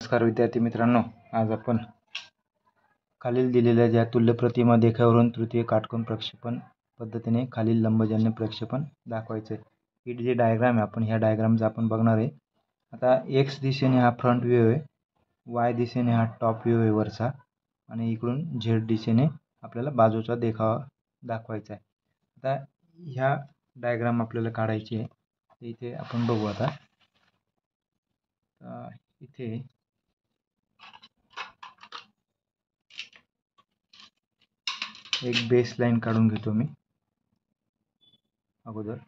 नमस्कार विद्यार्थी मित्रांनो, आज आपण खालील दिलेल्या ज्या तुल्य प्रतिमा देखावरून तृतीय काटकोन प्रक्षेपण पद्धतीने खालील लंबजन्य प्रक्षेपण दाखवायचे। ही जी डायग्राम आहे आपण ह्या डायग्रामचा आपण बघणार आहे। आता एक्स दिशेने हा फ्रंट व्ह्यू आहे, वाय दिशेने हा टॉप व्ह्यू आहे वरचा, आणि इकडून झेड दिशेने आपल्याला बाजूचा देखावा दाखवायचा आहे। आता ह्या डायग्राम आपल्याला काढायची आहे, इथे आपण बघू। आता इथे एक बेस लाईन काढून घेतो मी अगोदर।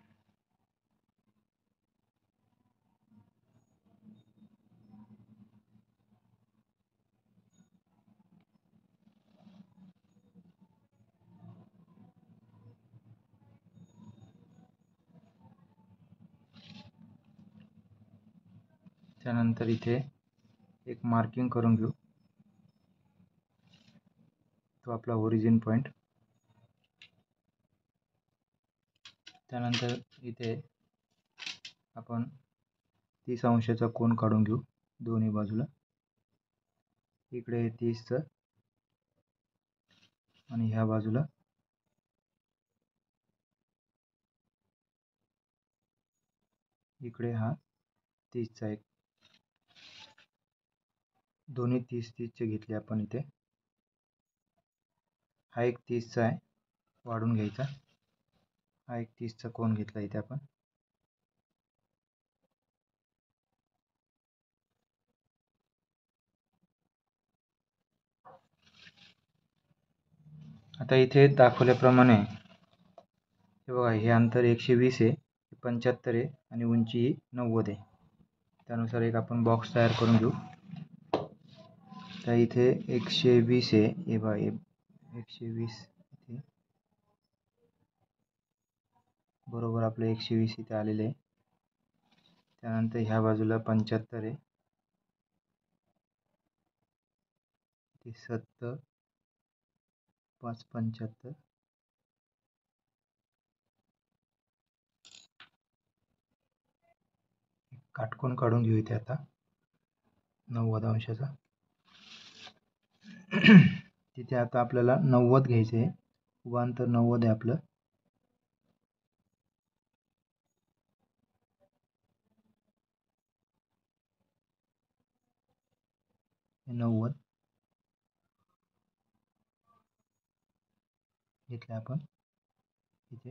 त्यानंतर इथे एक मार्किंग करून घेऊ, तो आपला ओरिजिन पॉइंट। त्यानंतर इथे आपण 30 अंशाचा कोन काढून घेऊ दोन्ही बाजूला। इकडे 30 आणि ह्या बाजूला इकडे हा 30 एक, दोन्ही 30 घेतले आपण। इथे हा एक 30 आहे, वाढून घ्यायचा। हा एक 30 कोन घेतला इथे आपण। आता इथे दाखवल्याप्रमाणे हे बघा, हे अंतर 120 आहे, 75 आहे आणि उंची 90 आहे। त्यानुसार एक आपण बॉक्स तयार करून घेऊ। तर इथे 120 आहे, हे बघा 120 इथे बरोबर आपलं 120 इथे आलेले आहे। त्यानंतर ह्या बाजूला 75 आहे, ते 70 5 75 काटकोन काढून घेऊ इथे आता 90 अंशाचा। तिथे आता आपल्याला 90 घ्यायचे आहे, उभं अंतर 90 आहे आपलं। हे 90 घेतले आपण इथे।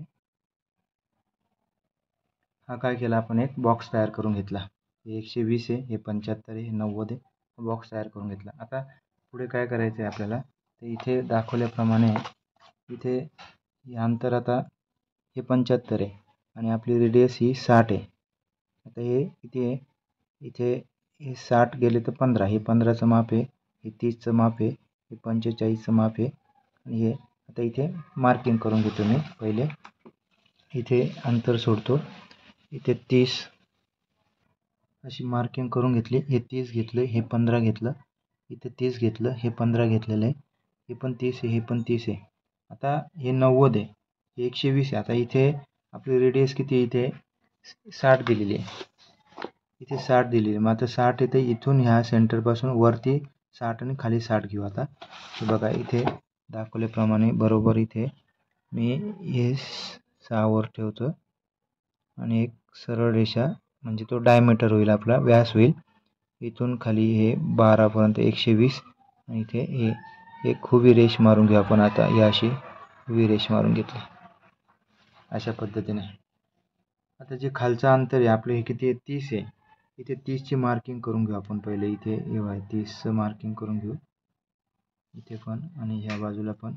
हा काय केला आपण, एक बॉक्स तयार करून घेतला। हे 120 आहे, हे 75 आहे, हे 90 आहे, बॉक्स तयार करून घेतला। आता पुढे काय करायचं आहे आपल्याला, तर इथे दाखवल्याप्रमाणे इथे हे अंतर आता हे 75 आहे आणि आपली रेडियस ही 60 आहे। आता हे इथे हे 60 गेले तर 15, हे 15चं माप आहे, हे 30चं माप आहे, हे 45चं माप आहे, आणि हे आता इथे मार्किंग करून घेतो मी पहिले। इथे अंतर सोडतो, इथे 30 अशी मार्किंग करून घेतली। हे 30 घेतलं, हे 15 घेतलं, इथे 30 घेतलं, हे 15 घेतलेलं आहे, हे पण 30 आहे, हे पण 30 आहे। आता हे 90 आहे, हे 120 आहे। आता इथे आपली रेडियस किती आहे, इथे 60 दिलेली आहे, इथे 60 दिलेली आहे। मग आता 60 येते, इथून ह्या सेंटरपासून वरती 60 आणि खाली 60 घेऊ। आता हे बघा, इथे दाखवल्याप्रमाणे बरोबर इथे मी हे 6 वर ठेवतो आणि एक सरळ रेषा, म्हणजे तो डायमीटर होईल, आपला व्यास होईल। इथून खाली हे 12 पर्यंत 120, आणि इथे हे एक उभी रेष मारून घेऊ आपण। आता ही अशी उभी रेष मारून घेतली अशा पद्धतीने। आता जे खालचं अंतर आहे आपलं, हे किती आहे, 30 आहे। इथे 30ची मार्किंग करून घेऊ आपण पहिले। इथे हे 30चं मार्किंग करून घेऊ इथे पण, आणि ह्या बाजूला पण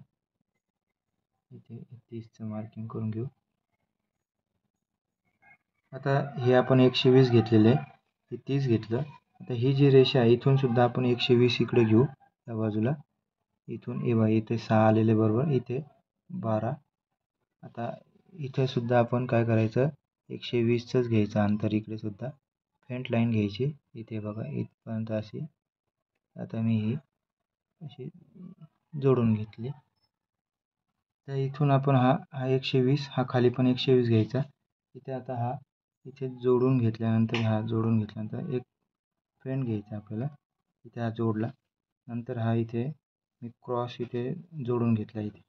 इथे 30चं मार्किंग करून घेऊ। आता हे आपण 120 घेतलेले आहे, हे 30 घेतलं। आता ही जी रेषा आहे, इथून सुद्धा आपण 120 इकडे घेऊ त्या बाजूला। इथून इथे 6 आलेले बरोबर, इथे 12। आता इथे सुद्धा आपण काय करायचं, 120चंच घ्यायचं अंतर। इकडे सुद्धा फेंट लाईन घ्यायची, इथे बघा इथपर्यंत अशी। आता मी ही अशी जोडून घेतली। तर इथून आपण हा 120, हा खाली पण 120 घ्यायचा। इथे आता हा इथे जोडून घेतल्यानंतर, हा जोडून घेतल्यानंतर एक फेंट घ्यायचा आपल्याला, इथे हा जोडला. नंतर हा इथे मी क्रॉस इथे जोडून घेतला इथे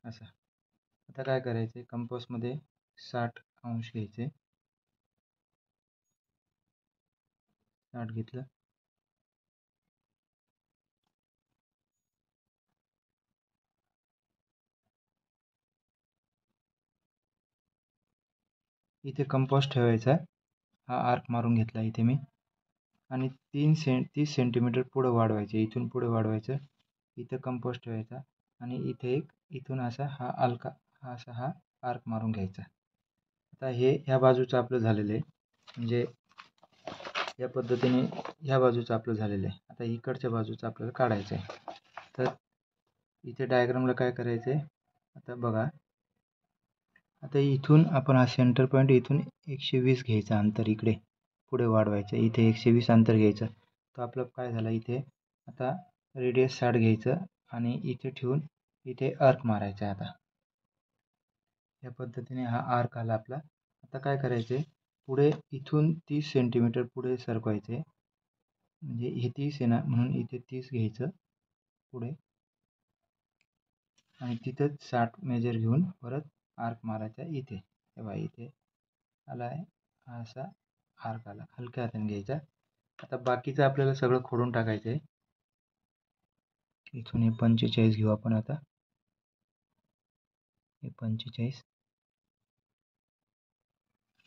असा. आता काय करायचं, कंपासमध्ये 60° घ्यायचे. 60 घेतलं. इथे कंपास ठेवायचा. हा आर्क मारून घेतला इथे मी आणि 30 सेंटीमीटर पुढे वाढवायचे. इथून पुढे वाढवायचं. इथं कंपास ठेवायचा आणि इथे एक इथून असा हा हा आर्क मारून घ्यायचा. आता हे ह्या बाजूचं आपलं झालेलं आहे. म्हणजे या पद्धतीने ह्या बाजूचं आपलं झालेलं आहे. आता इकडच्या बाजूचं आपल्याला काढायचं आहे. तर इथे डायग्रामला काय करायचं आहे, आता बघा. आता इथून आपण हा सेंटर पॉईंट इथून 120 घ्यायचा अंतर इकडे पुढे वाढवायचं. इथे 120 अंतर घ्यायचं. तर आपलं काय झालं इथे, आता रेडियस 60 घ्यायचं आणि इथे ठेवून इथे आर्क मारायचा. आता या पद्धतीने हा आर्क आला आपला. आता काय करायचे, पुढे इथून 30 सेंटीमीटर पुढे सरकवायचे. म्हणजे हे 30 आहे ना, म्हणून इथे 30 घ्यायचं पुढे आणि तिथंच 60 मेजर घेऊन परत आर्क मारायचा इथे. तेव्हा इथे आला आहे हा असा आर्क आला. हलक्या हाताने घ्यायचा. आता बाकीचं आपल्याला सगळं खोडून टाकायचं आहे. इथून हे 45 घेऊ आपण. आता हे 45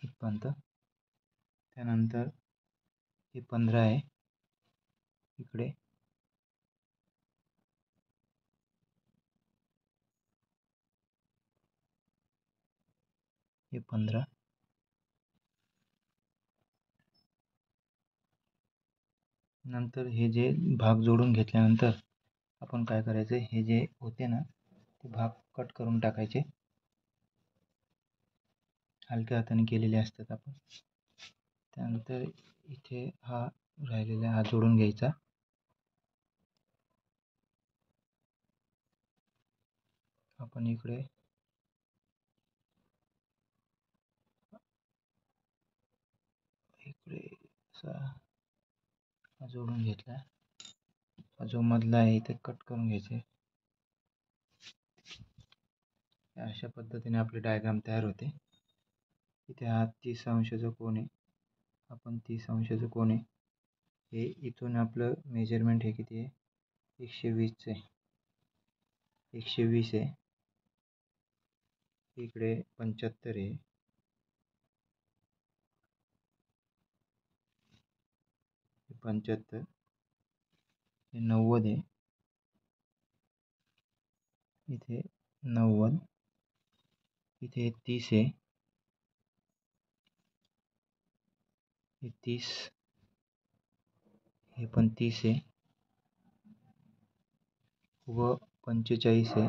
इथपर्यंत. त्यानंतर हे 15 आहे इकडे. हे 15. नंतर हे जे भाग जोडून घेतल्यानंतर आपण काय करायचं, हे जे होते ना ते भाग कट करून टाकायचे. हलक्या हाताने केलेले असतात आपण. त्यानंतर इथे हा राहिलेला हा जोडून घ्यायचा. आपण इकडे असा जोडून घेतला. हा जो मधला आहे इथे कट करून घ्यायचे. अशा पद्धतीने आपले डायग्राम तयार होते. इथे हा 30 अंशाचा कोन आहे. आपण 30 अंशाचा कोन आहे. हे इथून आपलं मेजरमेंट हे किती आहे, 120 आहे. 120 आहे. इकडे 75 आहे. हे 75. हे 90 आहे. इथे 90. इथे 30 आहे. हे 30. हे पण 30 आहे व 45 आहे.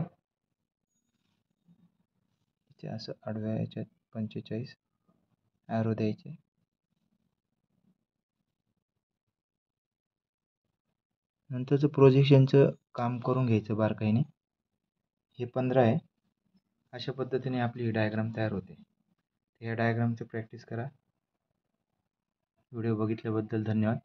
इथे असं आडव्या याच्यात 45 ॲरो द्यायचे. नंतरचं प्रोजेक्शनचं काम करून घ्यायचं बारकाईने. हे 15 आहे. अशा पद्धतीने आपली ही डायग्राम तयार होते. या डायग्रामचं प्रॅक्टिस करा. व्हिडिओ बघितल्याबद्दल धन्यवाद.